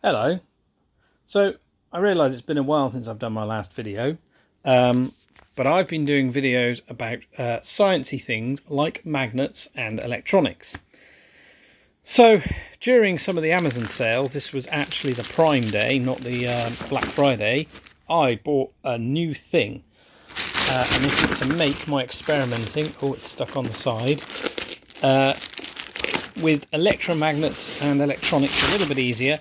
Hello. So I realise it's been a while since I've done my last video, but I've been doing videos about sciencey things like magnets and electronics. So during some of the Amazon sales, this was actually the Prime Day, not the Black Friday, I bought a new thing. And this is to make my experimenting, oh it's stuck on the side, with electromagnets and electronics a little bit easier,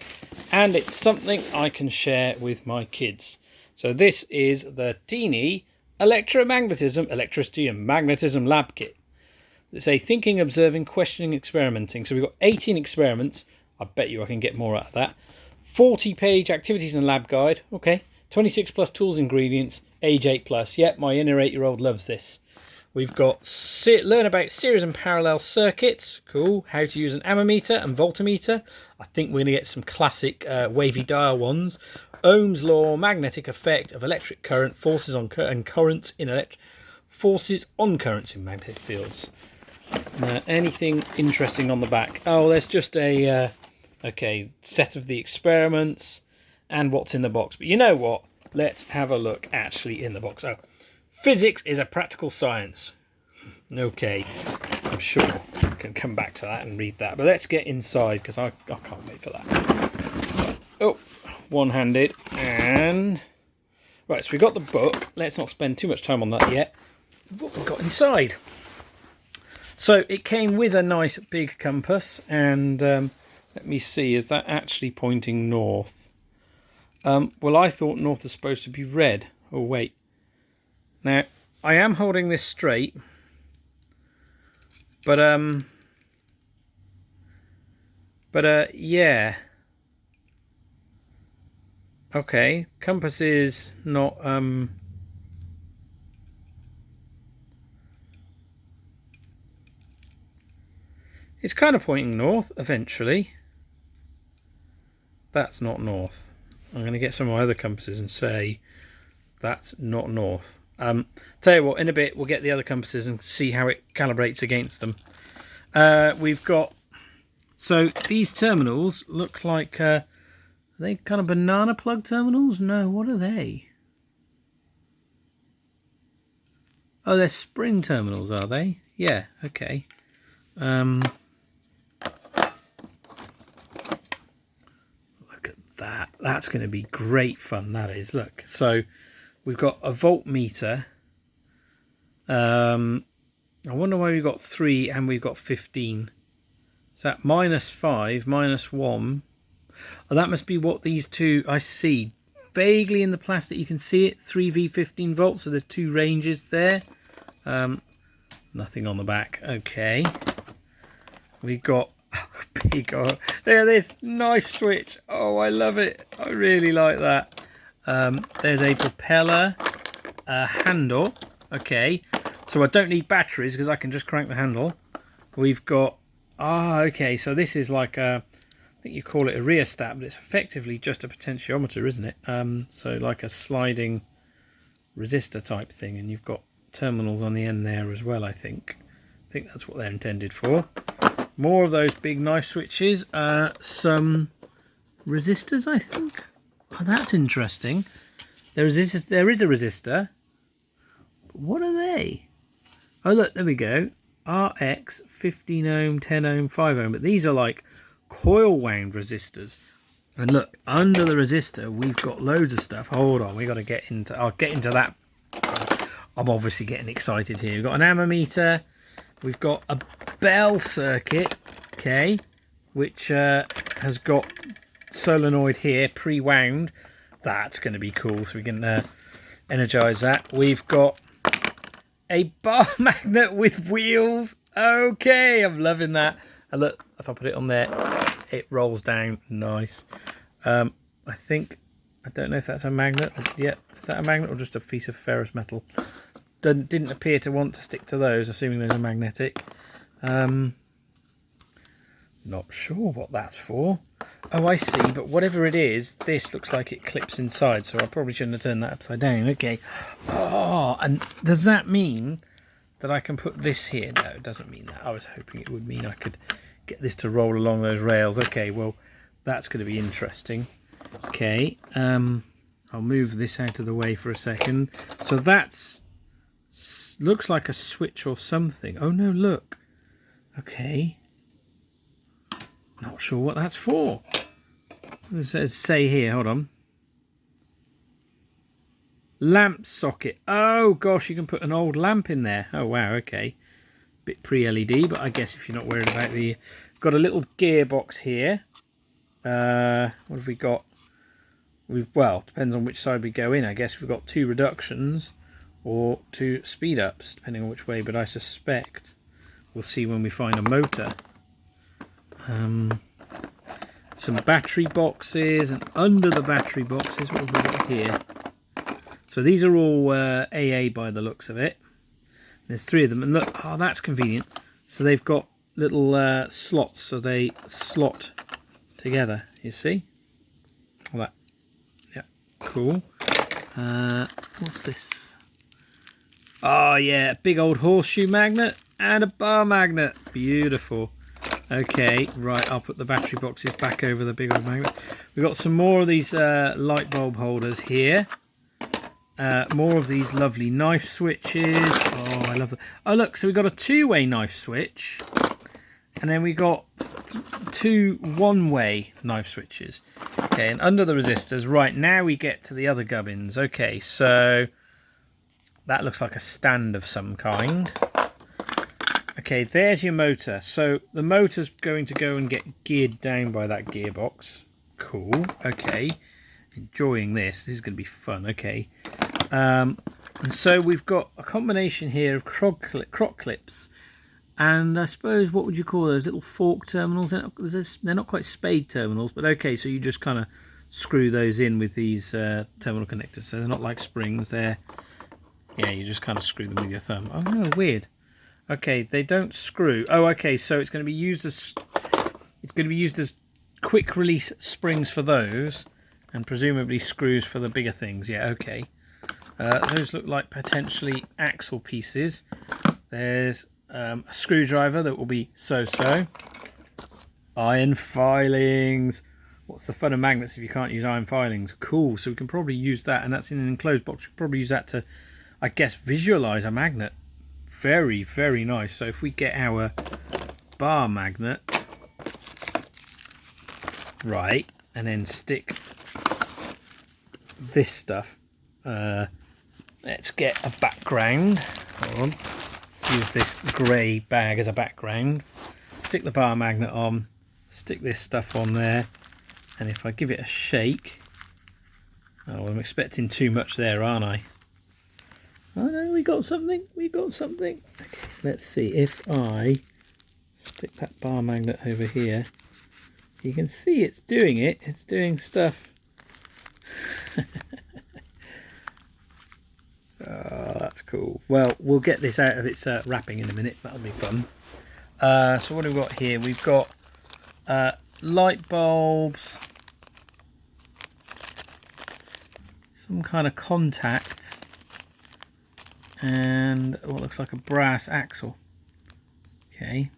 and it's something I can share with my kids. So this is the teeny Electromagnetism, Electricity and Magnetism Lab Kit. It's a thinking, observing, questioning, experimenting. So we've got 18 experiments. I bet you I can get more out of that. 40-page activities and lab guide. Okay. 26 plus tools, ingredients, age 8 plus. Yep, my inner 8-year-old loves this. We've got learn about series and parallel circuits. Cool. How to use an ammeter and voltmeter. I think we're going to get some classic wavy dial ones. Ohm's law, magnetic effect of electric current, forces on and currents in forces on currents in magnetic fields. Anything interesting on the back? Oh, there's just a okay, set of the experiments and what's in the box. But you know what? Let's have a look actually in the box. Oh, physics is a practical science. Okay, I'm sure I can come back to that and read that. But let's get inside because I can't wait for that. Oh, one-handed. And right, so we got the book. Let's not spend too much time on that yet. What have we got inside? So it came with a nice big compass, and let me see, is that actually pointing north? Well, I thought north is supposed to be red. Oh wait, now I am holding this straight, but yeah, okay, compass is not it's kind of pointing north eventually. That's not north. I'm going to get some of my other compasses and say that's not north. Tell you what, in a bit we'll get the other compasses and see how it calibrates against them. We've got, so these terminals look like, are they kind of banana plug terminals? No, what are they? Oh, they're spring terminals, are they? Yeah, okay. Look at that. That's going to be great fun, that is. Look, so we've got a voltmeter. I wonder why we've got 3 and we've got 15. Is that -5, -1? Oh, that must be what these two, I see. Vaguely in the plastic you can see it, 3V 15 volts, so there's 2 ranges there. Nothing on the back. Okay. We've got big, oh, look at this knife switch. Oh, I love it. I really like that. There's a propeller handle. Okay, so I don't need batteries because I can just crank the handle. We've got, okay, so this is like a, I think you call it a rheostat, but it's effectively just a potentiometer, isn't it? So like a sliding resistor type thing, and you've got terminals on the end there as well, I think. I think that's what they're intended for. More of those big knife switches. Some resistors, I think. Oh, that's interesting. There is a resistor. But what are they? Oh, look, there we go. RX, 15 ohm, 10 ohm, 5 ohm. But these are like coil wound resistors. And look, under the resistor, we've got loads of stuff. Hold on, we've got to get into, I'll get into that. I'm obviously getting excited here. We've got an ammeter. We've got a bell circuit, okay, which has got solenoid here, pre-wound. That's going to be cool, so we can energize that. We've got a bar magnet with wheels. Okay, I'm loving that. And look, if I put it on there, it rolls down. Nice. I think, I don't know if that's a magnet. Yeah, is that a magnet or just a piece of ferrous metal? Didn't appear to want to stick to those, assuming those are magnetic. Not sure what that's for. Oh, I see, but whatever it is, this looks like it clips inside, so I probably shouldn't have turned that upside down. Okay. Oh, and does that mean that I can put this here? No, it doesn't mean that. I was hoping it would mean I could get this to roll along those rails. Okay, well, that's going to be interesting. Okay, I'll move this out of the way for a second. So that's looks like a switch or something. Oh no, look. Okay, not sure what that's for. It says say here, hold on. Lamp socket. Oh gosh, you can put an old lamp in there. Oh wow, okay. Bit pre-LED, but I guess if you're not worried about the... Got a little gearbox here. What have we got? Well, depends on which side we go in. I guess we've got 2 reductions or 2 speed ups, depending on which way, but I suspect we'll see when we find a motor. Some battery boxes, and under the battery boxes, what have we got here? So these are all AA by the looks of it. There's 3 of them, and look, oh, that's convenient. So they've got little slots, so they slot together. You see? All that. Yeah, cool. What's this? Oh yeah, big old horseshoe magnet and a bar magnet. Beautiful. Okay, right, I'll put the battery boxes back over the big old magnet. We've got some more of these light bulb holders here. More of these lovely knife switches. Oh, I love them. Oh, look, so we've got a 2-way knife switch. And then we got 2 one-way knife switches. Okay, and under the resistors, right, now we get to the other gubbins. Okay, so that looks like a stand of some kind. Okay, there's your motor. So the motor's going to go and get geared down by that gearbox. Cool, okay. Enjoying this. This is going to be fun, okay. And so we've got a combination here of croc clips. And I suppose, what would you call those little fork terminals? They're not quite spade terminals, but okay, so you just kind of screw those in with these terminal connectors. So they're not like springs, yeah, you just kind of screw them with your thumb. Oh no, weird. Okay, they don't screw. Oh, okay, so it's going to be used as quick release springs for those, and presumably screws for the bigger things. Yeah, okay. Those look like potentially axle pieces. There's a screwdriver that will be so-so. Iron filings. What's the fun of magnets if you can't use iron filings? Cool, so we can probably use that, and that's in an enclosed box. We can probably use that to, I guess, visualize a magnet. Very, very nice. So if we get our bar magnet, right, and then stick this stuff, let's get a background. Hold on. Let's use this grey bag as a background. Stick the bar magnet on, stick this stuff on there, and if I give it a shake, oh, I'm expecting too much there, aren't I? Oh no, we got something, we got something. Okay, let's see, if I stick that bar magnet over here, you can see it's doing it, it's doing stuff. Oh, that's cool. Well, we'll get this out of its wrapping in a minute, that'll be fun. So what have we got here? We've got light bulbs, some kind of contacts, and what looks like a brass axle. Okay,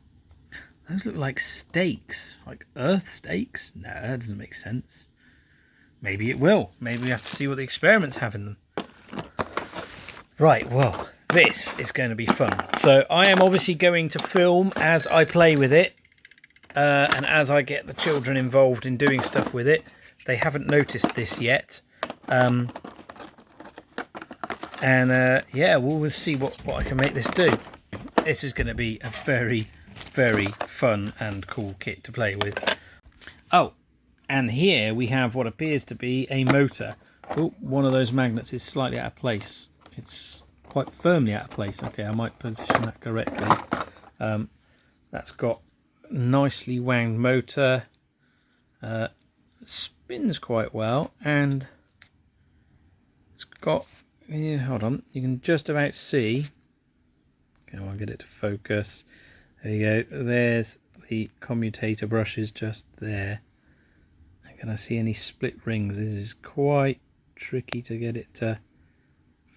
those look like stakes, like earth stakes. No, that doesn't make sense. Maybe it will. Maybe we have to see what the experiments have in them. Right, well, this is going to be fun. So I am obviously going to film as I play with it, and as I get the children involved in doing stuff with it. They haven't noticed this yet. Yeah, we'll see what I can make this do. This is going to be a very, very fun and cool kit to play with. Oh, and here we have what appears to be a motor. Oh, one of those magnets is slightly out of place. It's quite firmly out of place. Okay, I might position that correctly. That's got nicely wound motor. Spins quite well, and it's got, yeah, hold on, you can just about see. Okay, I'll get it to focus. There you go. There's the commutator brushes just there. Can I see any split rings? This is quite tricky to get it to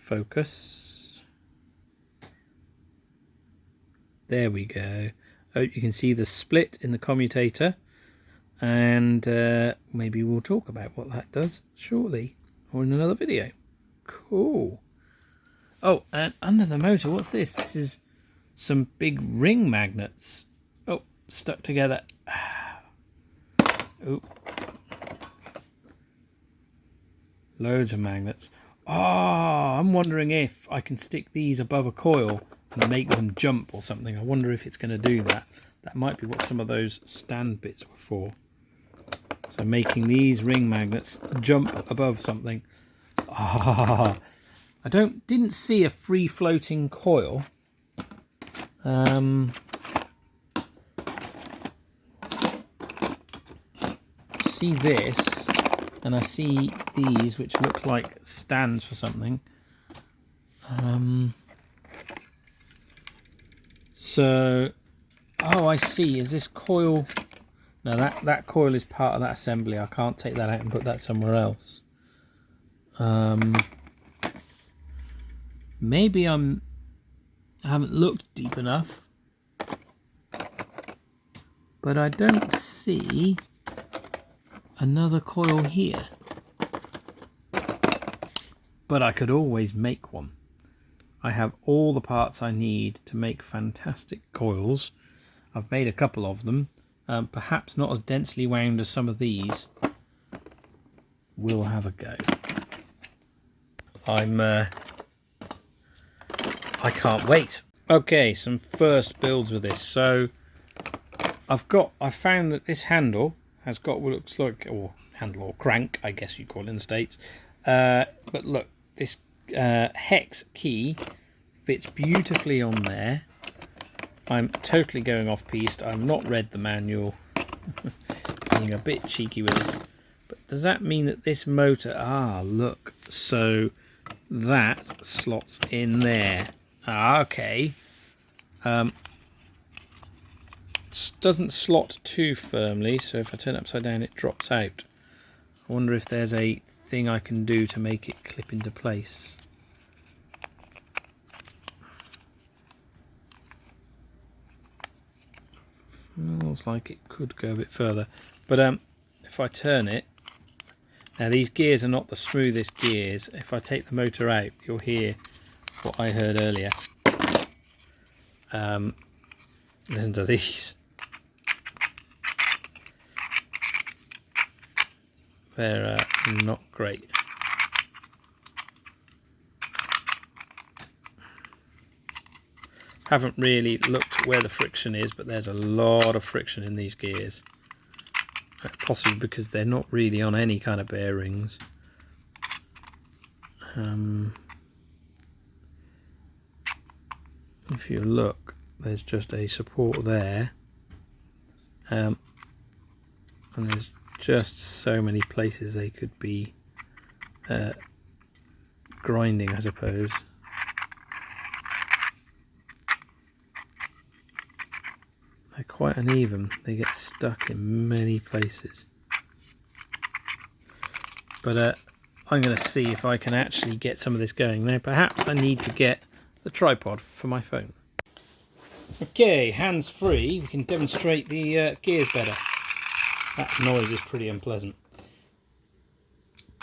focus. There we go. Oh, you can see the split in the commutator. and maybe we'll talk about what that does shortly or in another video. Cool. Oh, and under the motor, what's this? This is some big ring magnets. Oh, stuck together. Oh, loads of magnets. Oh, I'm wondering if I can stick these above a coil and make them jump or something. I wonder if it's going to do that. That might be what some of those stand bits were for. So making these ring magnets jump above something. Ah, I didn't see a free floating coil. See this, and I see these which look like stands for something. So, oh, I see. Is this coil? No, that coil is part of that assembly. I can't take that out and put that somewhere else. Maybe I haven't looked deep enough, but I don't see another coil here. But I could always make one. I have all the parts I need to make fantastic coils. I've made a couple of them, perhaps not as densely wound as some of these. We'll have a go. I can't wait. Okay, some first builds with this. So I found that this handle has got what looks like, or handle or crank, I guess you call it in the States. But look, this hex key fits beautifully on there. I'm totally going off piste. I've not read the manual. Being a bit cheeky with this. But does that mean that this motor, look, so that slots in there. Okay. Doesn't slot too firmly, so if I turn it upside down it drops out. I wonder if there's a thing I can do to make it clip into place. Feels like it could go a bit further, but if I turn it, now these gears are not the smoothest gears. If I take the motor out, you'll hear what I heard earlier. Listen to these. They're not great. Haven't really looked where the friction is, but there's a lot of friction in these gears. Possibly because they're not really on any kind of bearings. If you look, there's just a support there, and there's just so many places they could be grinding, I suppose. They're quite uneven. They get stuck in many places. But I'm going to see if I can actually get some of this going. Now, perhaps I need to get the tripod for my phone. Okay, hands free. We can demonstrate the gears better. That noise is pretty unpleasant.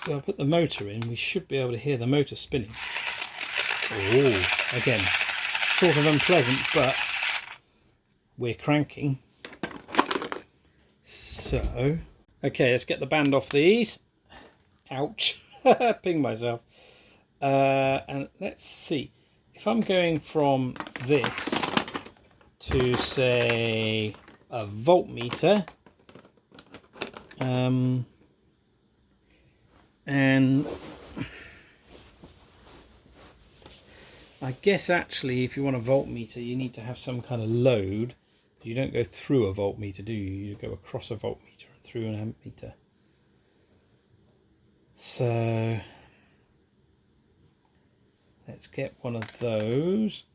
So I'll put the motor in. We should be able to hear the motor spinning. Oh, again, sort of unpleasant, but we're cranking. So, okay, let's get the band off these. Ouch, ping myself. And let's see, if I'm going from this to, say, a voltmeter, and I guess actually if you want a voltmeter you need to have some kind of load. You don't go through a voltmeter, do you? You go across a voltmeter and through an ammeter. So let's get one of those.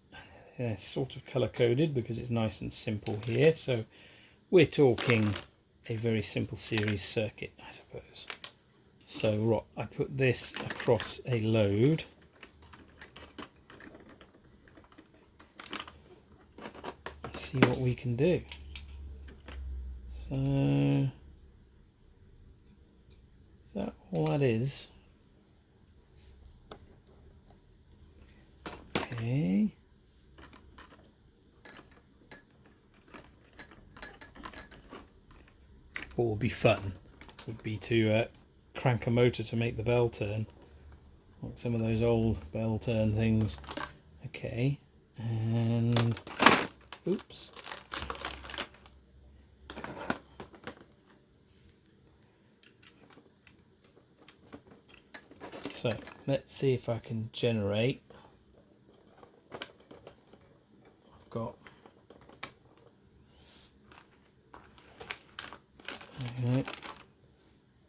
They're sort of color coded because it's nice and simple here. So we're talking a very simple series circuit, I suppose. So I put this across a load. Let's see what we can do. So all that is. Okay. What would be fun would be to crank a motor to make the bell turn, like some of those old bell turn things. Okay, and oops. So let's see if I can generate. I've got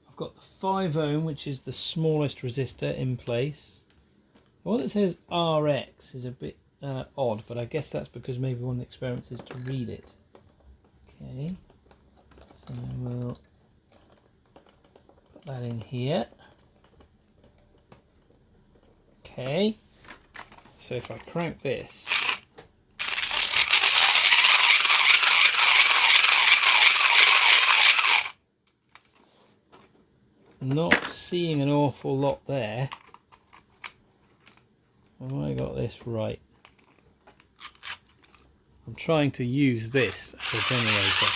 I've got the 5 ohm, which is the smallest resistor in place. The one that says RX is a bit odd, but I guess that's because maybe one of the experiments is to read it. Okay, so we'll put that in here. Okay, so if I crank this, not seeing an awful lot there. Have I got this right? I'm trying to use this as a generator.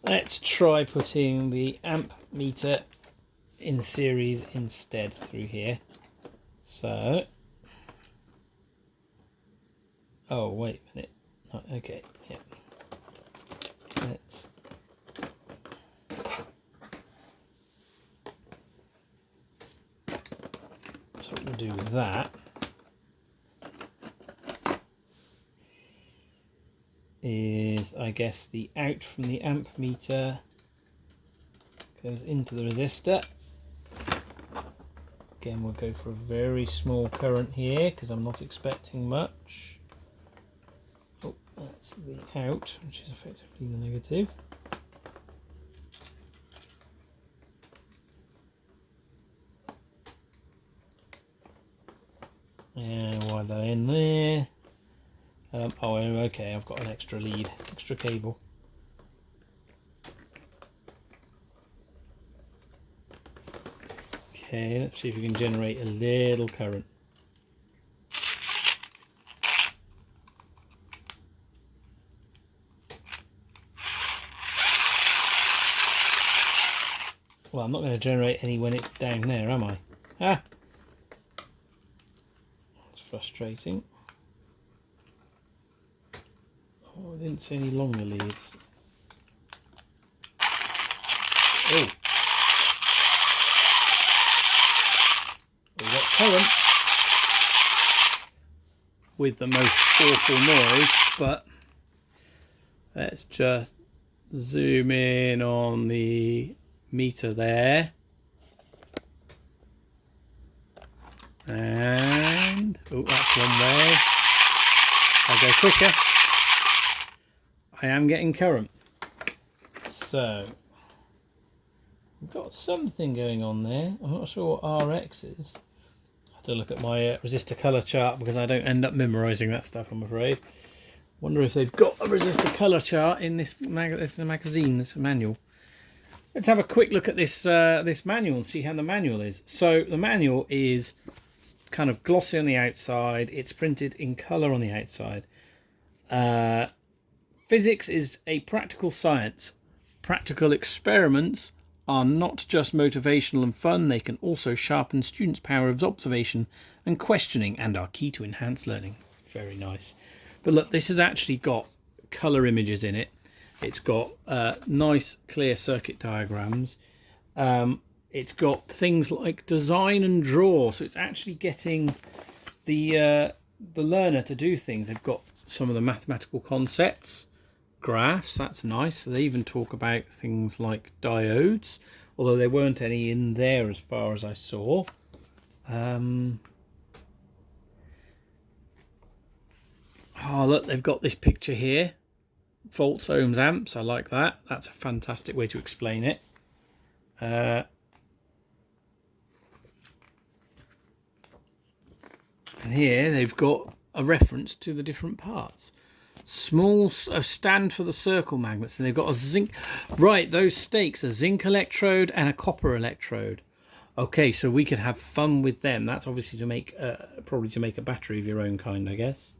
Let's try putting the amp meter in series instead through here. So, oh wait a minute. Oh, okay, yeah. Let's so what we'll do with that is, I guess, the out from the amp meter goes into the resistor. Again, we'll go for a very small current here because I'm not expecting much. Oh, that's the out, which is effectively the negative. And wire that in there. Oh, okay, I've got an extra lead, extra cable. Okay, let's see if we can generate a little current. Well, I'm not going to generate any when it's down there, am I? Ah! That's frustrating. Oh, I didn't see any longer leads. Oh! We've got current with the most awful noise, but let's just zoom in on the meter there. And oh, that's one way. I'll go quicker. I am getting current. So we've got something going on there. I'm not sure what RX is. I have to look at my resistor colour chart because I don't end up memorising that stuff, I'm afraid. Wonder if they've got a resistor colour chart in this magazine, this manual. Let's have a quick look at this this manual and see how the manual is. So the manual is kind of glossy on the outside. It's printed in colour on the outside. Physics is a practical science. Practical experiments are not just motivational and fun, they can also sharpen students' power of observation and questioning and are key to enhanced learning. Very nice. But look, this has actually got colour images in it. It's got nice clear circuit diagrams. It's got things like design and draw, so it's actually getting the learner to do things. They've got some of the mathematical concepts, graphs, that's nice. So they even talk about things like diodes, although there weren't any in there as far as I saw. Oh look, they've got this picture here, volts, ohms, amps. I like that. That's a fantastic way to explain it. And here they've got a reference to the different parts. Small stand for the circle magnets, and they've got a zinc. Right, those stakes, a zinc electrode and a copper electrode. Okay, so we could have fun with them. That's obviously to make, probably to make a battery of your own kind, I guess.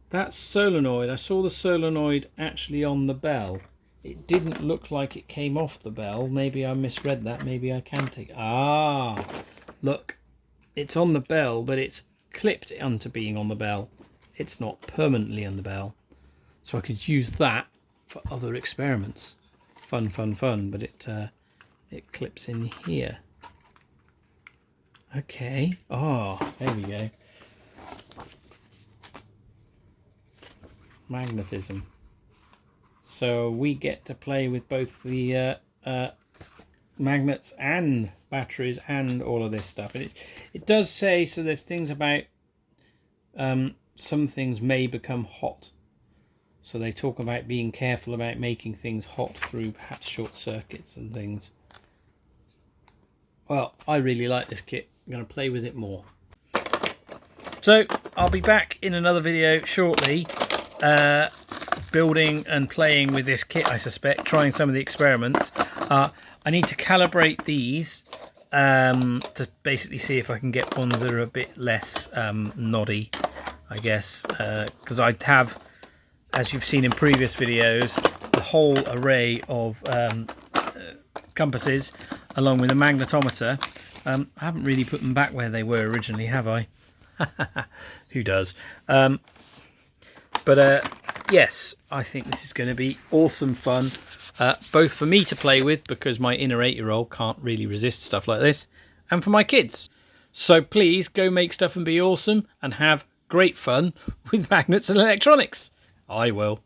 That's solenoid. I saw the solenoid actually on the bell. It didn't look like it came off the bell. Maybe I misread that. Maybe I can take... Ah, look, it's on the bell, but it's clipped onto being on the bell. It's not permanently on the bell. So I could use that for other experiments. Fun, fun, fun, but it clips in here. Okay. Oh, there we go. Magnetism. So we get to play with both the magnets and batteries and all of this stuff. And it does say, so there's things about some things may become hot. So they talk about being careful about making things hot through perhaps short circuits and things. Well, I really like this kit. I'm going to play with it more. So I'll be back in another video shortly, building and playing with this kit, I suspect, trying some of the experiments. I need to calibrate these to basically see if I can get ones that are a bit less noddy, I guess, because I have, as you've seen in previous videos, the whole array of compasses along with a magnetometer. I haven't really put them back where they were originally, have I? Who does? Yes, I think this is going to be awesome fun, both for me to play with, because my inner 8-year-old can't really resist stuff like this, and for my kids. So please go make stuff and be awesome and have great fun with magnets and electronics. I will.